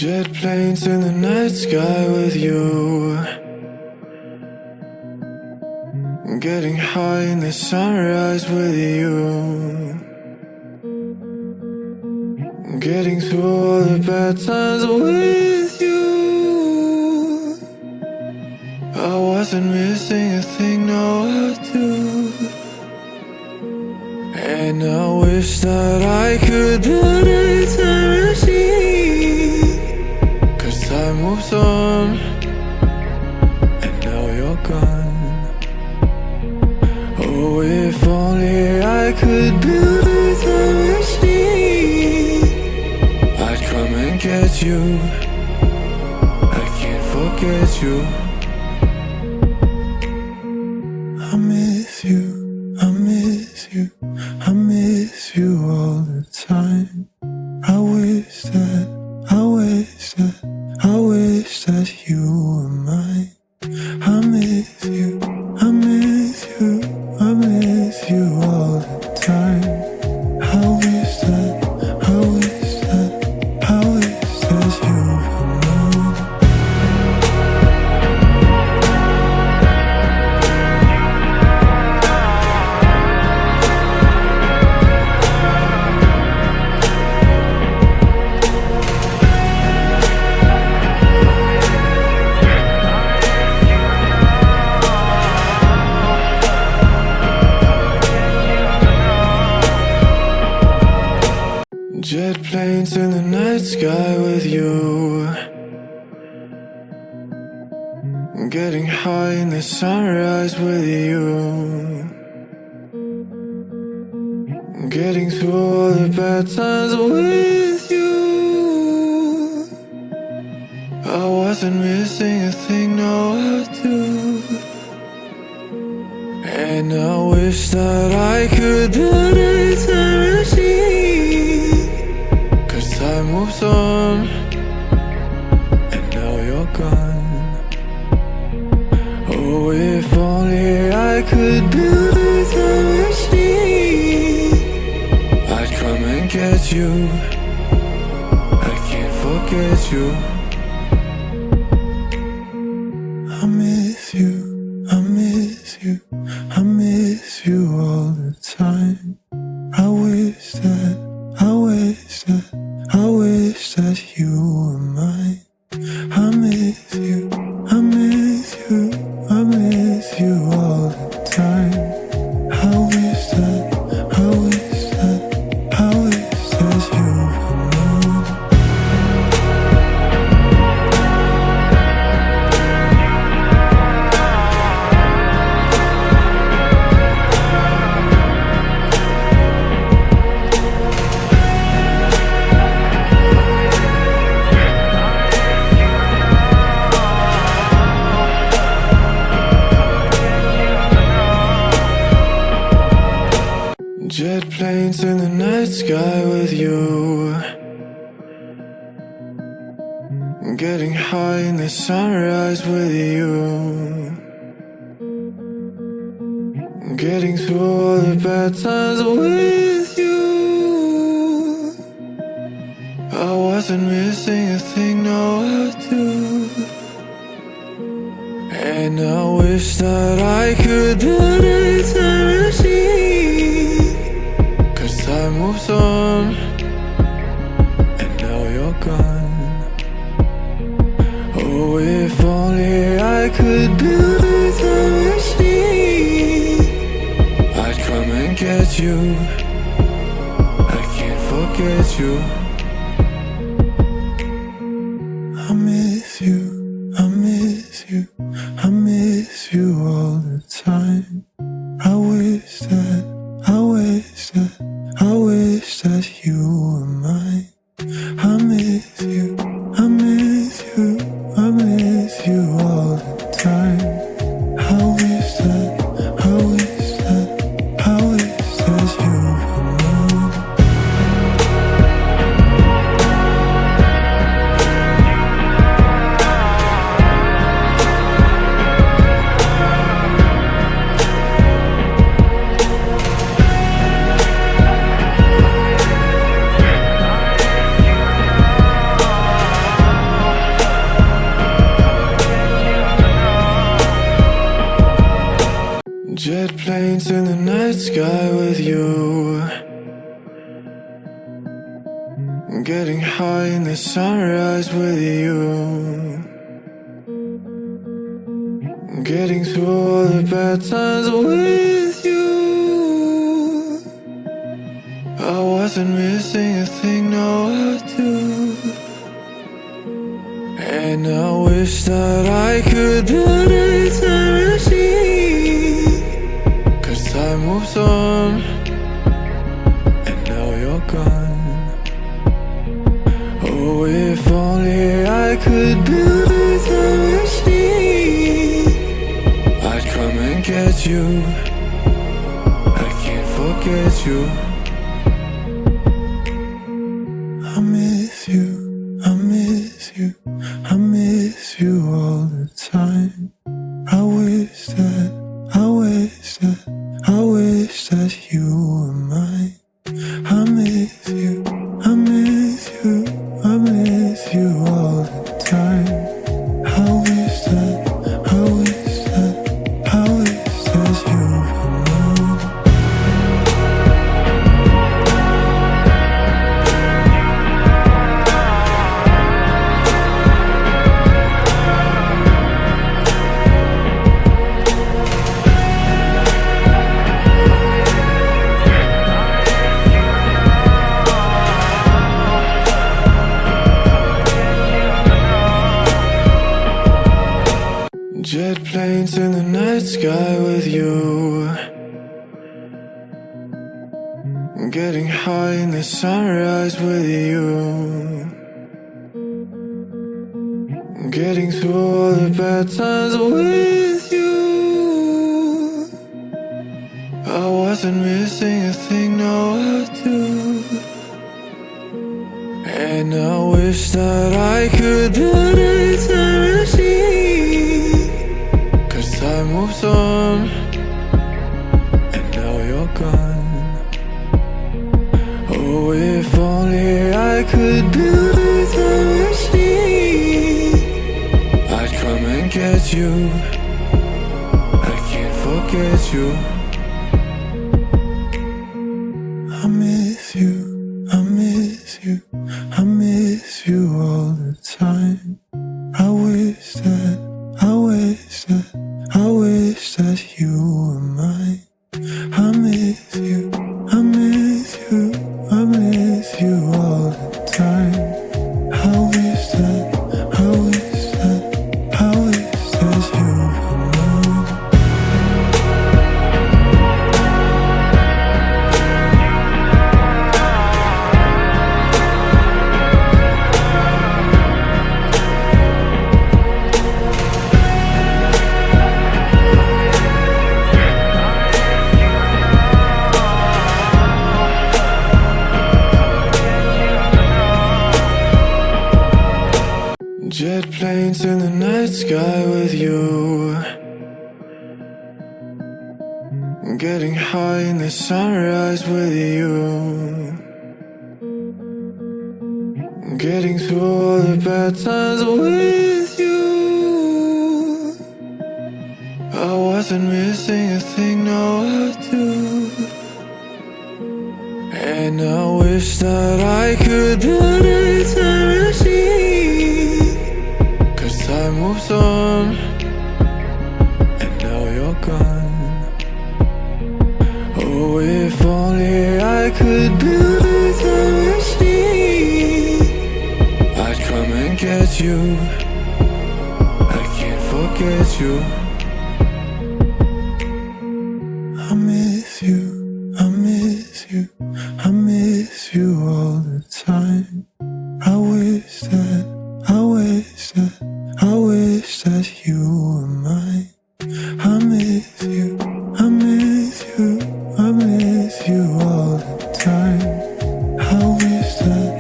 Jet planes in the night sky with you, getting high in the sunrise with you, getting through all the bad times with you. I wasn't missing a thing, no I do. And I wish that I could build a time machine, 'cause time moves on, and now you're gone. Oh, if only I could build a time machine, I'd come and get you. I can't forget you. I miss you, I miss you, I miss you all the time. I wish that you were mine. I miss you, I miss you, I miss you all the time. I wish that you were mine. Jet planes in the night sky with you, getting high in the sunrise with you, getting through all the bad times with you. I wasn't missing a thing, no I do. And I wish that I could build a time machine, 'cause time moves on, and now you're gone. Oh, if only I could build a time machine, I'd come and get you. I can't forget you. I miss you, I miss you, I miss you all the time. I wish that you were mine. I miss you, I miss you, I miss you all the time. I wish that you were mine. Jet planes in the night sky with you, getting high in the sunrise with you, getting through all the bad times with you. I wasn't missing a thing, no I do. And I wish that I could build a time machine, 'cause time moves on, and now you're gone. Oh, if only I could build a time machine, I'd come and get you. I can't forget you. I miss you, I miss you, I miss you all the time. I wish that you were mine. I miss you, I miss you, I miss you all the time. I wish that you were mine. night sky with you. Getting high in the sunrise with you. Getting through all the bad times with you. I wasn't missing a thing, no I do. And I wish that I could build a time machine, 'cause time moves on, and now you're gone. Oh, if only I could build a time machine, I'd come and get you. I can't forget you. I miss you, I miss you, I miss you all the time. I wish that, I wish that, I wish that you were mine. I miss you, I miss you, I miss you all the time. I wish that, I wish that, I wish that you were mine. Jet planes in the night sky with you. Getting high in the sunrise with you. Getting through all the bad times with you. I wasn't missing a thing, no I do. And I wish that I could build a time machine, 'cause time moves on, and now you're gone. Oh, if only I could build a time machine, I'd come and get you. I can't forget you. I miss you, I miss you, I miss you all the time. I wish that, I wish that, I wish that you were mine. I miss you, I miss you, I miss you all the time. I wish that, I wish that, I wish that you were mine. Jet planes in the night sky with you. Getting high in the sunrise with you. Getting through all the bad times with you. I wasn't missing a thing, no I do. And I wish that I could build a time machine, 'cause time moves on, and now you're gone. Oh, if only I could build a time machine, I'd come and get you. I can't forget you. I miss you, I miss you, I miss you all the time. I wish that, I wish that, I wish that you were mine. I miss you, I miss you, I miss you all the time. I wish that,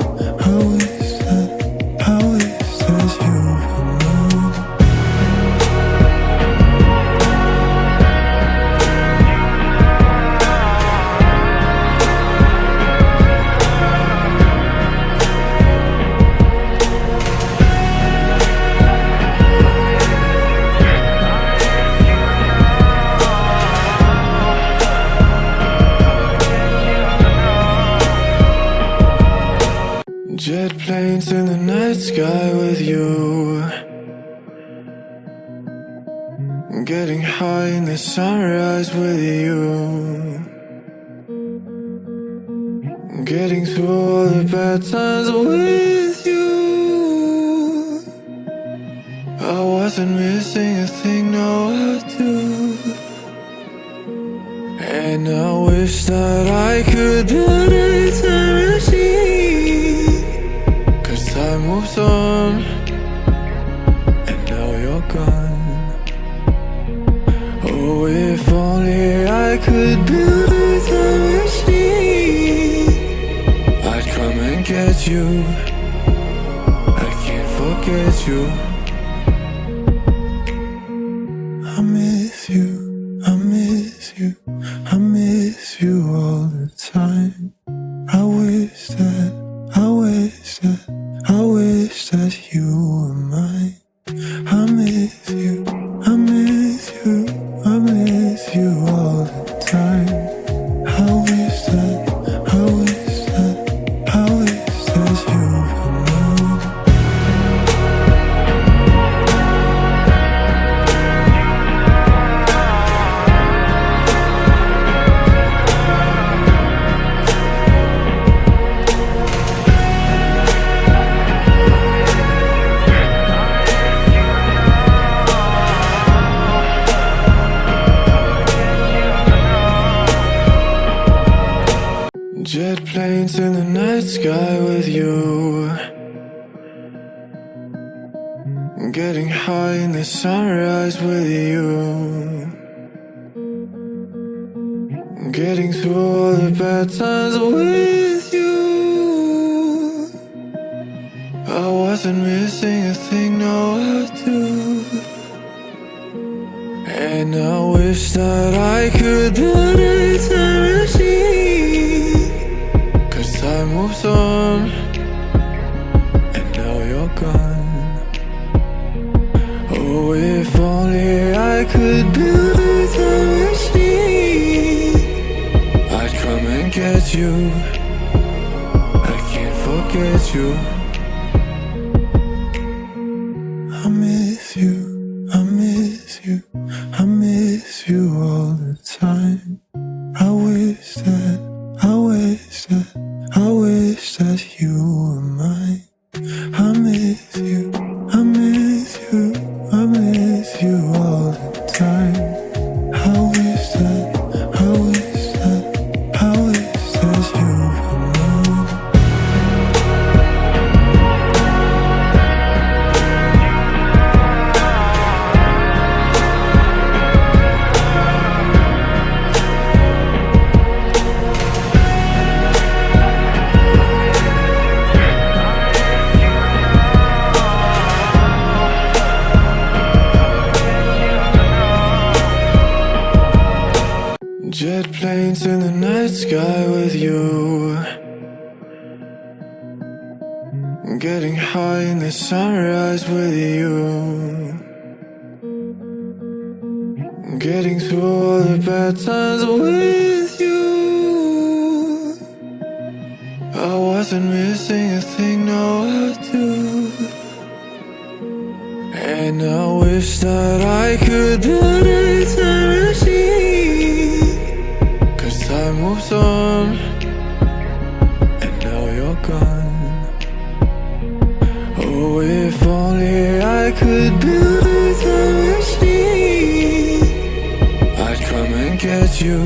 I wish that, I wish that you were mine. Getting high in the sunrise with you, getting through all the bad times with you. I wasn't missing a thing, no I do. And I wish that I could build a time machine, 'cause time moves on, and now you're gone. Oh, if only I could build a time machine, I'd come and get you. I can't forget you. I miss you, I miss you, I miss you all the time. I wish that, I wish that, I wish that you were mine. I miss you, I miss you, I miss you all the time. I wish that, I wish that, I wish that you were mine. Jet planes in the night sky with you, getting high in the sunrise with you, getting through all the bad times with you. I wasn't missing a thing, no I do. And I wish that I could build a time machine, 'cause time moves on, and now you're gone. Oh, if only I could build a time machine, I'd come and get you. I can't forget you. I miss you, I miss you, I miss you all the time. I wish that, I wish that, I wish that you were mine. I miss you, I miss you, I miss you all the time. I wish that, I wish that, I wish that you were mine. Jet planes in the night sky with you, getting high in the sunrise with you, getting through all the bad times with you. I wasn't missing a thing, no I do. And I wish that I could build a time machine, 'cause time moves on, and now you're gone. Oh, if only I could build a time machine, I'd come and get you.